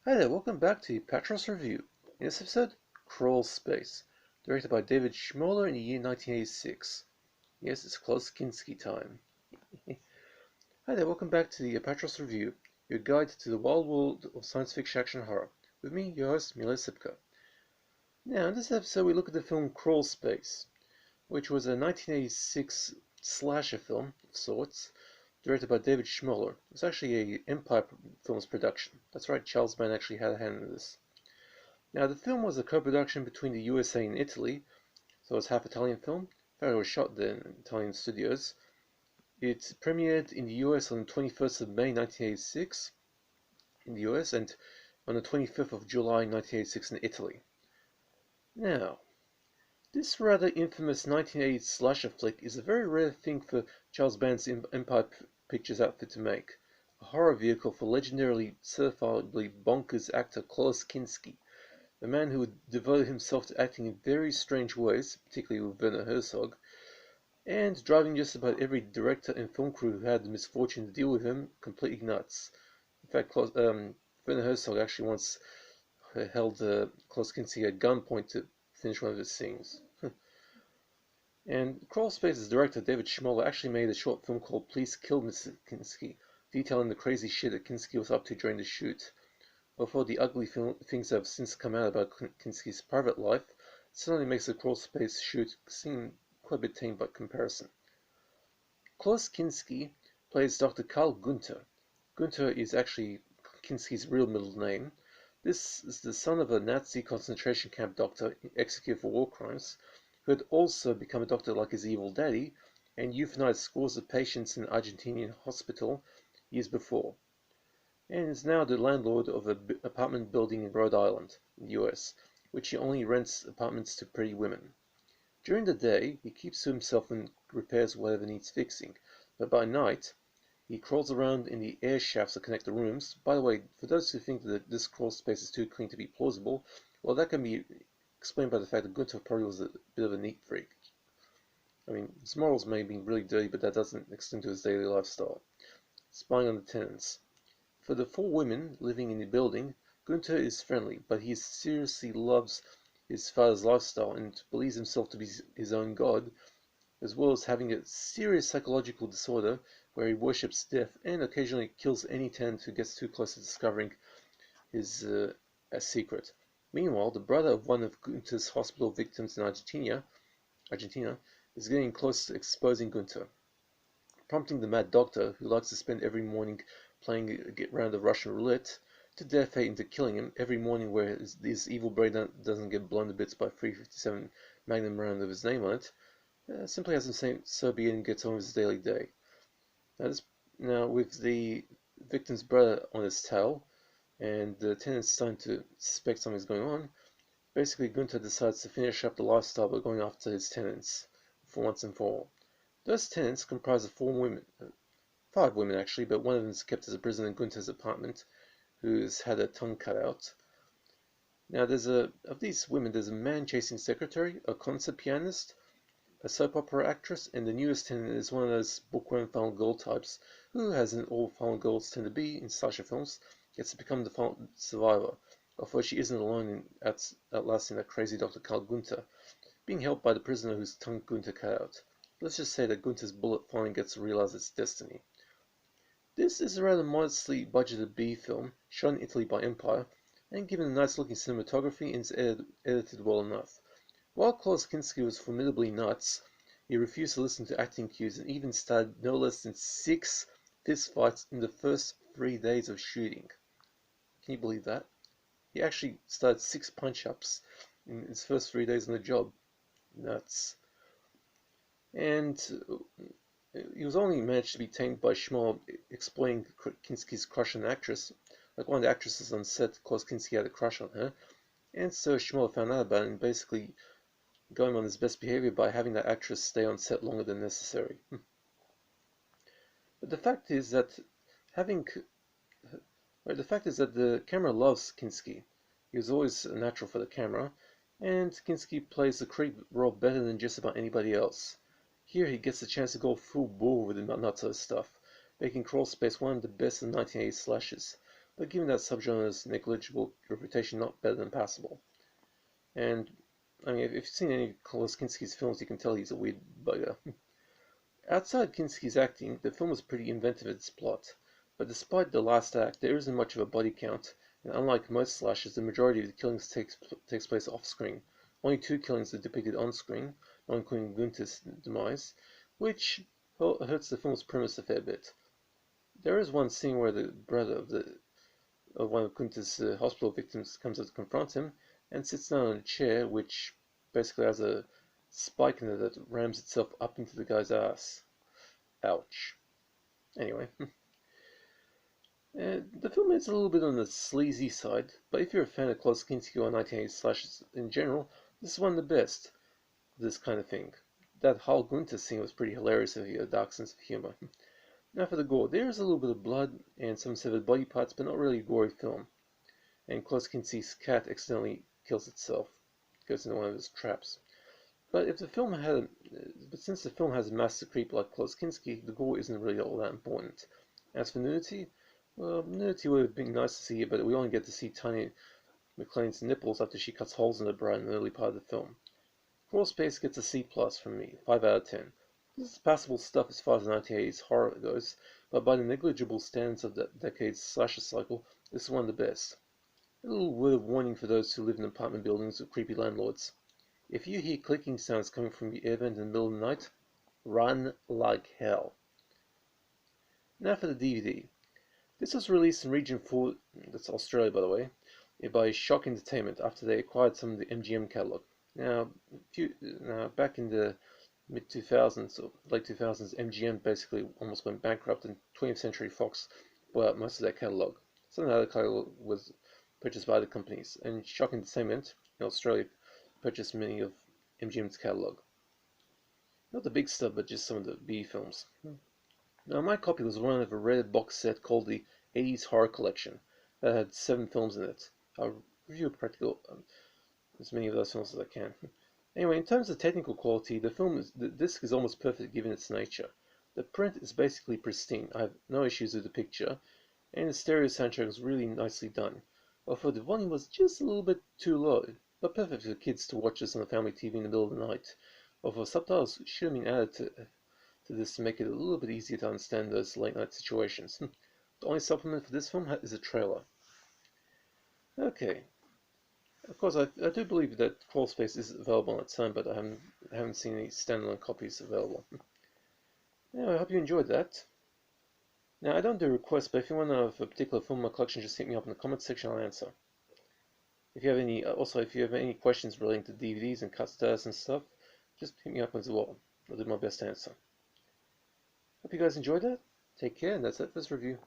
Hi there, welcome back to Apatros Review. In this episode, Crawlspace, directed by David Schmoller in the year 1986. Yes, it's Klaus Kinski time. Hi there, welcome back to the Apatros Review, your guide to the wild world of science fiction action horror. With me, your host, Mile Sipka. Now, in this episode, we look at the film Crawlspace, which was a 1986 slasher film of sorts, directed by David Schmoller. It was actually a Empire Films production. That's right, Charles Mann actually had a hand in this. Now, the film was a co-production between the USA and Italy, so it was half Italian film. In fact, it was shot there in Italian studios. It premiered in the US on the 21st of May 1986 in the US and on the 25th of July 1986 in Italy. Now, this rather infamous 1980s slasher flick is a very rare thing for Charles Band's Empire Pictures outfit to make. A horror vehicle for legendarily certifiably bonkers actor Klaus Kinski, a man who would devote himself to acting in very strange ways, particularly with Werner Herzog, and driving just about every director and film crew who had the misfortune to deal with him completely nuts. In fact, Werner Herzog actually once held Klaus Kinski at gunpoint to finish one of his scenes. And Crawlspace's director, David Schmoller, actually made a short film called Please Kill Mr. Kinski, detailing the crazy shit that Kinski was up to during the shoot. Although the ugly things that have since come out about Kinski's private life, it certainly makes the Crawlspace shoot seem quite a bit tame by comparison. Klaus Kinski plays Dr. Karl Gunther. Gunther is actually Kinski's real middle name. This is the son of a Nazi concentration camp doctor executed for war crimes, who had also become a doctor like his evil daddy and euthanized scores of patients in an Argentinian hospital years before, and is now the landlord of an apartment building in Rhode Island, in the US, which he only rents apartments to pretty women. During the day, he keeps to himself and repairs whatever needs fixing, but by night, he crawls around in the air shafts that connect the rooms. By the way, for those who think that this crawl space is too clean to be plausible, well, that can be explained by the fact that Gunther probably was a bit of a neat freak. I mean, his morals may be really dirty, but that doesn't extend to his daily lifestyle. Spying on the tenants. For the 4 women living in the building, Gunther is friendly, but he seriously loves his father's lifestyle and believes himself to be his own god, as well as having a serious psychological disorder where he worships death and occasionally kills any tenant who gets too close to discovering his secret. Meanwhile, the brother of one of Gunther's hospital victims in Argentina is getting close to exposing Gunther, prompting the mad doctor, who likes to spend every morning playing a round of Russian roulette, to dare fate into killing him every morning where his evil brain doesn't get blown to bits by 357 Magnum round of his name on it. Simply has him say so be it and gets on with his daily day. Now with the victim's brother on his tail, and the tenants starting to suspect something's going on, basically Gunther decides to finish up the lifestyle by going after his tenants for once and for all. Those tenants comprise of 5 women actually, but one of them is kept as a prisoner in Gunther's apartment, who's had her tongue cut out. Now of these women, there's a man-chasing secretary, a concert pianist, a soap opera actress, and the newest tenant is one of those bookworm final girl types who, as in all final girls tend to be in slasher films, gets to become the final survivor, although she isn't alone in outlasting that crazy Dr. Karl Gunther, being helped by the prisoner whose tongue Gunther cut out. Let's just say that Gunther's bullet finally gets to realize its destiny. This is a rather modestly budgeted B film, shot in Italy by Empire, and given a nice looking cinematography and is edited well enough. While Klaus Kinski was formidably nuts, he refused to listen to acting cues and even started no less than 6 fistfights in the first 3 days of shooting. Can you believe that? He actually started 6 punch-ups in his first 3 days on the job. Nuts. And he was only managed to be tamed by Schmoll exploiting Kinski's crush on an actress. Like one of the actresses on set, Klaus Kinski had a crush on her, and so Schmoll found out about it and basically going on his best behavior by having that actress stay on set longer than necessary. But the fact is that the camera loves Kinski. He was always a natural for the camera, and Kinski plays the creep role better than just about anybody else. Here he gets a chance to go full bore with the nutso stuff, making Crawlspace one of the best of the 1980s slashes. but given that subgenre's negligible reputation, not better than passable. And I mean, if you've seen any of Klaus Kinski's films, you can tell he's a weird bugger. Outside Kinski's acting, the film is pretty inventive in its plot, but despite the last act, there isn't much of a body count, and unlike most slashers, the majority of the killings takes place off-screen. Only 2 killings are depicted on-screen, not including Gunther's demise, which hurts the film's premise a fair bit. There is one scene where the brother of one of Gunther's hospital victims comes up to confront him and sits down on a chair, which basically has a spike in it that rams itself up into the guy's ass. Ouch. Anyway, the film is a little bit on the sleazy side, but if you're a fan of Klaus Kinski or 1980s slashes in general, this is one of the best of this kind of thing. That Hal Gunther scene was pretty hilarious if you have a dark sense of humor. Now for the gore, there is a little bit of blood and some severed body parts, but not really a gory film. And Klaus Kinski's cat accidentally kills itself, goes into one of his traps. But since the film has a master creep like Klaus Kinski, the gore isn't really all that important. As for nudity, well, nudity would have been nice to see, but we only get to see Tiny McLean's nipples after she cuts holes in her bra in the early part of the film. Crawlspace gets a C+ from me, 5 out of 10. This is passable stuff as far as 1980s horror goes, but by the negligible standards of that decade's slasher cycle, this is one of the best. A little word of warning for those who live in apartment buildings with creepy landlords. If you hear clicking sounds coming from the air vent in the middle of the night, run like hell. Now for the DVD. This was released in Region 4, that's Australia by the way, by Shock Entertainment after they acquired some of the MGM catalog. Now back in the mid-2000s or late 2000s, MGM basically almost went bankrupt and 20th Century Fox bought out most of their catalog. Some of the other catalog was purchased by other companies, and Shock Entertainment in Australia purchased many of MGM's catalog. Not the big stuff, but just some of the B films. Now, my copy was one of a rare box set called the 80s Horror Collection that had 7 films in it. I'll review as many of those films as I can. Anyway, in terms of technical quality, the disc is almost perfect given its nature. The print is basically pristine. I have no issues with the picture, and the stereo soundtrack was really nicely done. Although the volume was just a little bit too low, but perfect for kids to watch this on the family TV in the middle of the night. Although subtitles should have been added to this to make it a little bit easier to understand those late night situations. The only supplement for this film is a trailer. Okay. Of course, I do believe that Crawlspace is available on its own, but I haven't seen any standalone copies available. Anyway, I hope you enjoyed that. Now, I don't do requests, but if you want to know of a particular film in my collection, just hit me up in the comments section, I'll answer. If you have any questions relating to DVDs and cut status and stuff, just hit me up as well. I'll do my best to answer. Hope you guys enjoyed that. Take care, and that's it for this review.